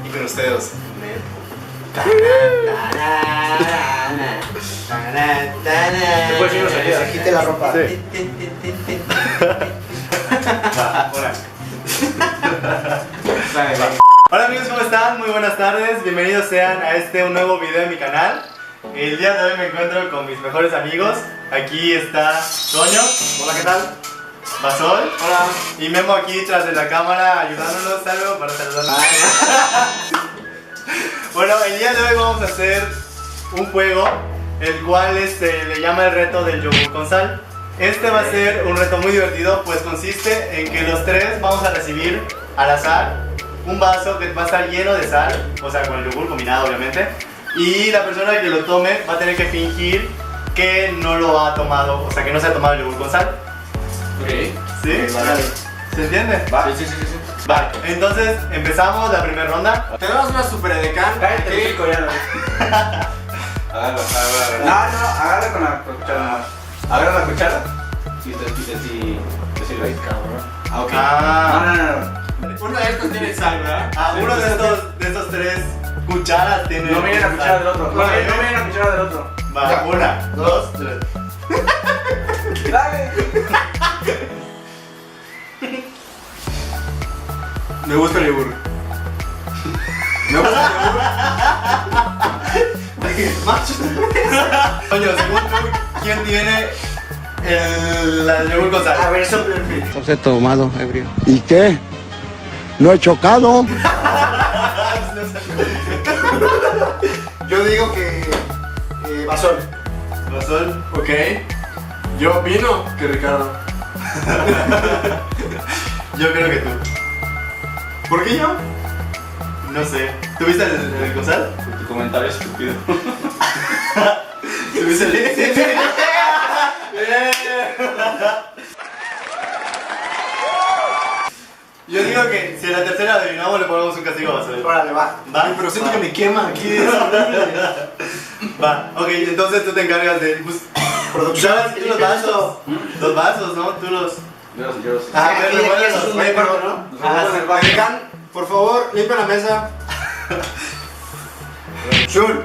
Y con ustedes. Después sí nos ayuda. Se quite la ropa. Sí. Hola amigos, ¿cómo están? Muy buenas tardes, bienvenidos sean a un nuevo video de mi canal. El día de hoy me encuentro con mis mejores amigos. Aquí está Toño. Hola, ¿qué tal? Basol. Hola. Y Memo aquí tras de la cámara ayudándonos algo para saludarnos. Bueno, el día de hoy vamos a hacer un juego, el cual le llama el reto del yogur con sal. Este va a ser un reto muy divertido, pues consiste en que los tres vamos a recibir al azar un vaso que va a estar lleno de sal, o sea, con el yogur combinado obviamente, y la persona que lo tome va a tener que fingir que no lo ha tomado, o sea, que no se ha tomado el yogur con sal. Ok. ¿Sí? Vale. ¿Se entiende? Va. Sí. Vale, entonces empezamos la primera ronda. Tenemos una super edecán. Cállate, chico, ya no. Agárralo. No, agarra con la cuchara. Agarra la cuchara. Y te sirve ahí, cabrón. Ah, ok. No. Uno de estos tiene sal, ¿verdad? Uno de estos tres cucharas tiene. No miren la cuchara del otro. No Ok. miren la cuchara del otro. Va, Ya. 1, 2, 3. Dale. Me gusta el yogur. Me gusta el yogur. Macho. Coño, según tú, ¿quién tiene el yogur con sal? A ver, eso. Os he tomado, ebrio. ¿Y qué? ¿No he chocado? Yo digo que. Basol. Basol. Ok. Yo opino que Ricardo. Yo creo que tú. ¿Por qué yo? No sé. ¿Tuviste el con sal? Tu comentario estúpido. ¿Tuviste el? Sí, sí. Yo digo que si en la tercera adivinamos le ponemos un castigo a Basol. Órale, va. Va. Pero siento que me quema aquí. Va, ok, entonces tú te encargas de. Pues, ¿sabes tú los vasos? Los vasos, ¿no? Tú los. Yo los. Ah, Sí, aquí remueves es los un huevos, método, ¿no? ¿no? Nos vemos en el baño. Edecán, por favor, limpia la mesa. Shur.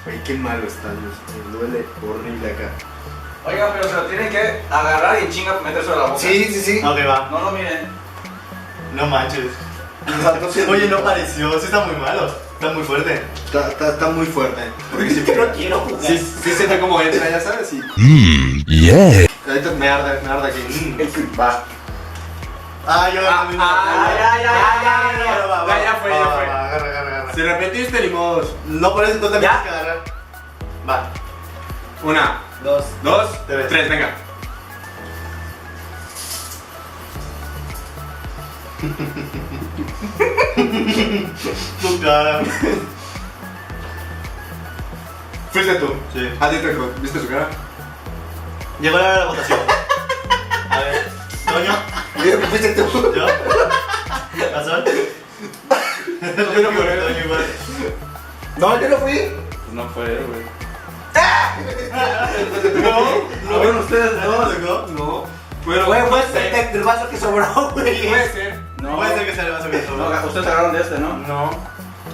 Ay, qué malo está, Dios. Me duele horrible acá. Oigan, pero se lo tienen que agarrar y en chinga meterse a la boca. Sí. Ok, va. No lo miren. No manches. Oye, no pareció, sí está muy malo. Está muy fuerte. Está muy fuerte. Porque si no quiero jugar. Sí siente como entra, ya sabes. Sí. Yeah. Ahorita me arde aquí. Va. Yo Ya fue. Agarra. Si repetiste, ni modos. No, por eso tú también ¿Ya? tienes que agarrar. Va. 1, 2, 2, Tres. 3, venga. tu cara. Fuiste tú. Sí. A ti te ¿viste su cara? Llegó la hora de la votación. A ver, Toño, Fuiste tú. yo, Basol. Yo no fui. Toño igual. No, yo no fui. Pues no fue, güey. No, Fueron ustedes ¿no dos. tocó? No. Bueno, Puede ser del vaso que sobró, güey. puede ser. No. Puede ser que sea el vaso que No, sobró. ustedes agarraron de este, ¿no? No.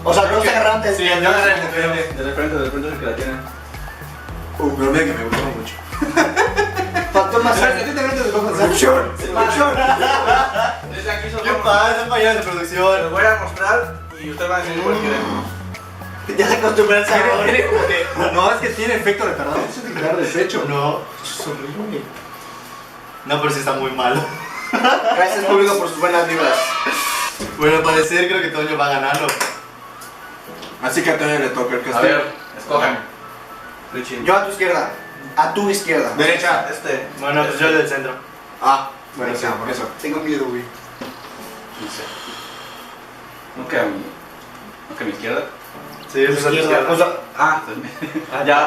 O sea, no se agarraron del Sí, yo agarré el de frente. De frente es el que la tiene. Pero mira que me gustó mucho. Faltó más A ti también te tocó pasar. Desde aquí ¿Qué pasa, payaso de producción? Les voy a mostrar y ustedes van a decir por qué. Ya se acostumbró al sabor. Tiene como que. No, es que tiene efecto retardado. Eso es de de pecho. No. Es horrible. No, pero sí está muy malo. Gracias, público, por sus buenas vibras. Bueno, al parecer creo que Toño va ganando. Así que a Toño le toca el A castigo. ver, escojan. Richie. Yo a tu izquierda. A tu izquierda. Derecha. Este. Bueno, pues yo el del centro. Ah, bueno, sí, por eso. Tengo miedo, güey. No sé. ¿No que a mi izquierda? Sí, eso es a tu izquierda. O sea, Ya.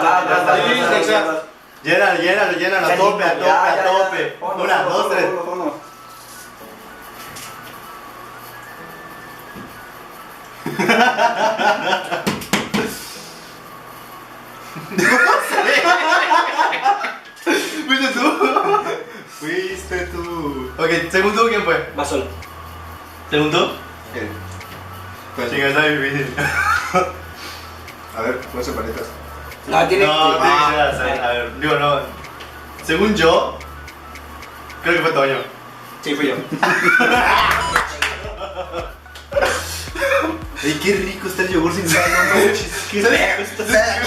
Llénalo, a tope, a tope. 1, 2, 3. ¿Fuiste tú? Fuiste tú. Ok, según tú, ¿quién fue? Basol. ¿Según tú? Pues, Chinga, está difícil. a ver, no se palitas. No, tiene No, que... tiene que ser al azar. A ver, digo, no. Según yo, creo que fue Toño. Sí, fui yo. Ey, qué rico está el yogur sin sal, no manches. Qué rico está.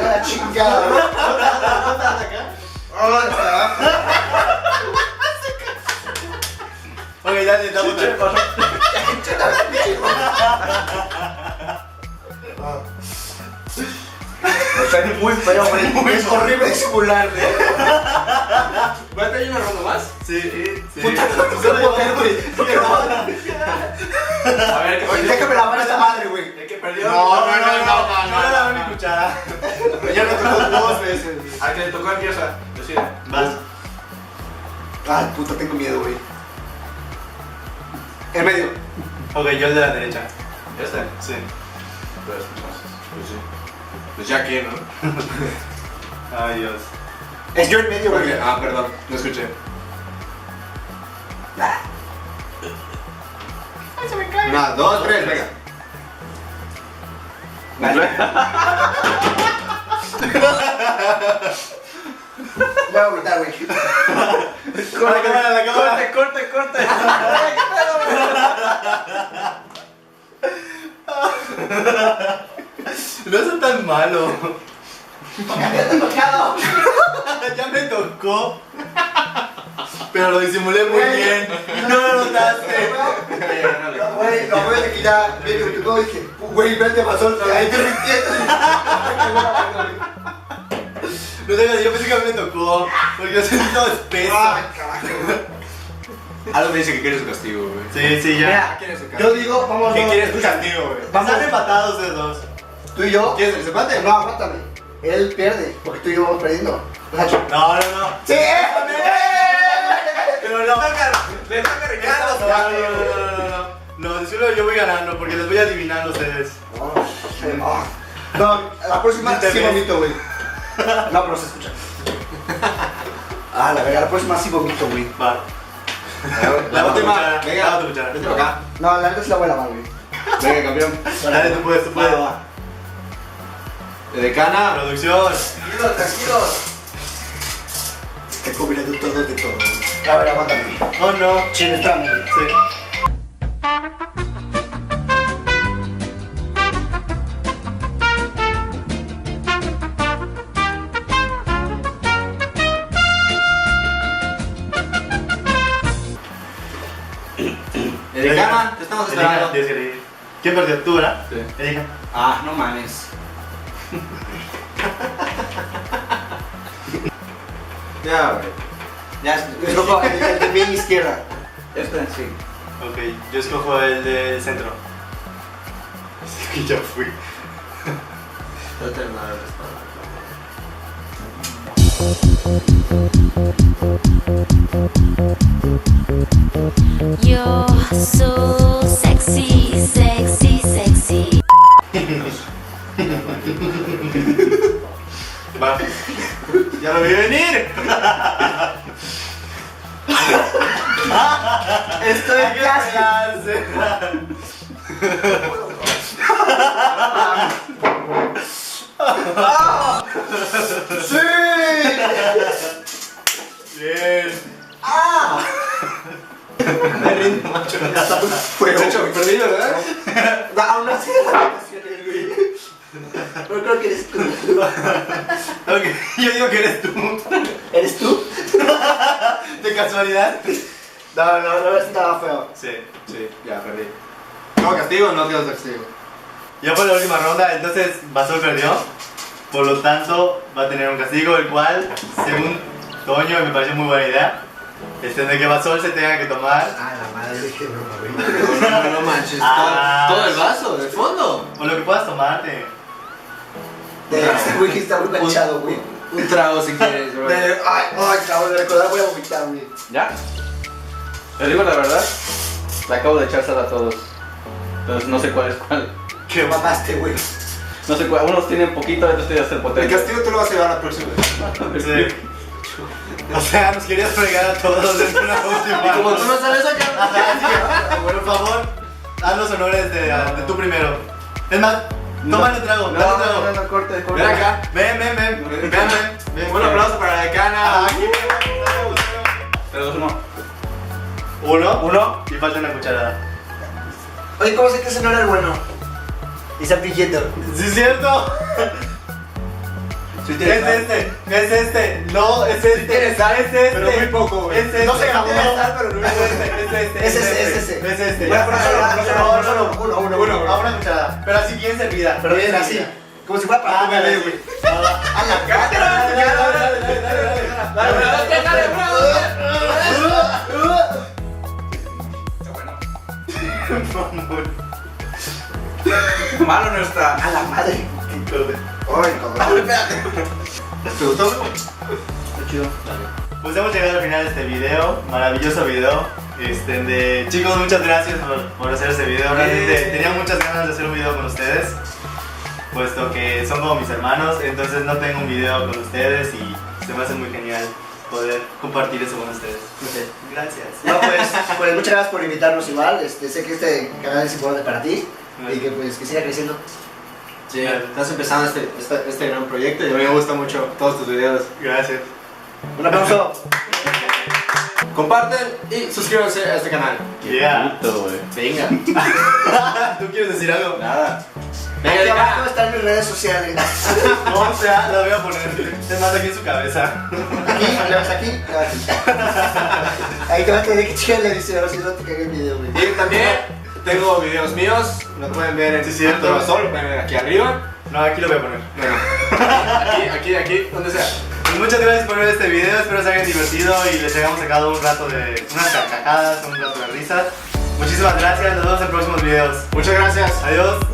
La chingada. Ok, ya intentamos otra vez. Está muy feo, güey. Es horrible disimular, güey. ¿Va a tener una ronda más? Sí, sí. Puta, no se puede ver, güey. A ver, Oye, déjame lavar esta madre, güey. el que perdió. No le daba mi cuchara. Ya lo tocó 2 veces. Al que le tocó empieza. Decide. Vas. Ay, puta, tengo miedo, güey. En medio. Ok, yo el de la derecha. ¿Este? Sí. Pues sí. Pues ya que, ¿no? Ay, Dios. Es yo en medio, güey. Ah, perdón, no escuché. Una, 2, 3, venga. Voy a vomitar, güey. La cámara, la cámara. Corte. No es tan malo. Tocado. Ya me tocó. Pero lo disimulé muy bien. No lo notaste. Güey, lo bueno es que ya viene que todo dije, güey, vete Basol, ahí te rindiendo. No te yo pensé que a mí me tocó. Porque yo sentí todo espeso. Ay, carajo. Algo me dice que quieres su castigo, güey. Sí, sí, ya. Mira, ¿Quieres su yo castigo? digo, vamos, ¿Qué vamos, quieres tu escucha. castigo, güey? Vamos, Están empatados ustedes dos. tú y yo. ¿Quieres el desempate? No, aguántame. Él pierde, porque tú y yo vamos perdiendo. Nacho. No. ¡Sí! Pero no. Le toca a Ricardo. No, decirlo yo voy ganando porque les voy a adivinar a ustedes. No, la próxima Ni te sí ves. vomito, güey. No, pero se escucha. Ah, la verga, la próxima sí vomito, güey. Va. La última, Lava venga, tu cuchara. vete para acá. No, la neta sí la voy a lavar, güey. Venga, campeón. Dale, tú puedes, tú puedes. Va. De decana. Producción. Tranquilos. Te cubriré de todo, de todo. A ver, aguántame. Oh no. Chile, espérame. Sí. De decana, te estamos esperando. Tienes que elegir. ¿Quién perdió? ¿Tú, verdad? Sí. Elija. Ah, no mames. Ya, güey. Ya, escojo el de mi izquierda. Este, sí. Ok, yo escojo el del centro. Es que ya fui. Yo te mando la espada. You're so sexy, sexy, sexy. Va. Ya lo vi venir. Estoy Hay que casi. pegarse. ¡Sí! Bien. ¡Ah! Me rindo, macho. Está muy fuego. De hecho, perdí, ¿verdad? Aún así la votación, güey. Pero creo que eres tú. Ok, yo digo que eres tú. ¿Eres tú? De casualidad. No, la verdad estaba feo. Sí. Sí, ya perdí. ¿No castigo o no tienes castigo? Ya fue la última ronda, entonces Basol perdió. Por lo tanto, va a tener un castigo, el cual, según Toño, me pareció muy buena idea. Es de que Basol se tenga que tomar. Ah, la madre, dije broma, güey. No manches. Ah. Todo el vaso, de fondo. O lo que puedas tomarte. Este güey que está muy manchado, güey. Un trago si quieres, bro. Ay, cabrón, de recordar voy a vomitar, güey. ¿Ya? Les digo la verdad, le acabo de echar sal a todos. Entonces no sé cuál es cuál. ¿Qué mamaste, güey? No sé cuál, unos tienen poquito, otros tienen hasta el El potente. castigo tú lo vas a llevar la próxima vez. Sí. O sea, nos querías fregar a todos en una última. Y como tú no sabes acá. Ajá, así que, por favor, haz los honores de tú primero. Es más, tómale un trago, dale un trago. No, corte. Ven acá. Ven. Un aplauso para la decana. Aquí. 3, 2, 1. Uno. Y falta una cucharada. Oye, ¿cómo sé que ese no era el bueno? Y está fingiendo. ¿Sí es cierto? Es este. No, es este. tienes sal, es este. pero muy poco, güey. Es este. No se grabó. Es este. Es ese. Ya, Bueno, solo. Uno. A una cucharada. Pero así bien servida. Pero bien así. servida. Como si fuera para tu bebé, güey. A la cara. Malo no está. A la madre. Ay, cabrón. Espérate. ¿Te gustó? Está chido. Pues hemos llegado al final de este video, maravilloso video. Chicos, muchas gracias por hacer este video. Realmente tenía muchas ganas de hacer un video con ustedes, puesto que son como mis hermanos, entonces no tengo un video con ustedes y se me hace muy genial poder compartir eso con ustedes. Gracias. No, pues muchas gracias por invitarnos igual. Sé que este canal es importante para ti y que pues que siga creciendo. Sí, estás empezando este gran proyecto y a mí me gustan mucho todos tus videos. Gracias. Un aplauso. Comparten y suscríbanse a este canal. Yeah. Venga. ¿Tú quieres decir algo? Nada. Venga, Aquí abajo venga. están mis redes sociales. No, o sea, la voy a poner. Es más aquí en su cabeza. Aquí, le vas aquí, le vas aquí. Ahí te vas a tener que checar la edición, si no te cagué el video, güey. Y también tengo videos míos, lo pueden ver en Sí, cierto. Solo, lo pueden ver aquí arriba. No, aquí lo voy a poner. Aquí, donde sea. Pues muchas gracias por ver este video, espero se hayan divertido y les hayamos sacado un rato de unas carcajadas, un rato de risas. Muchísimas gracias, nos vemos en próximos videos. Muchas gracias. Adiós.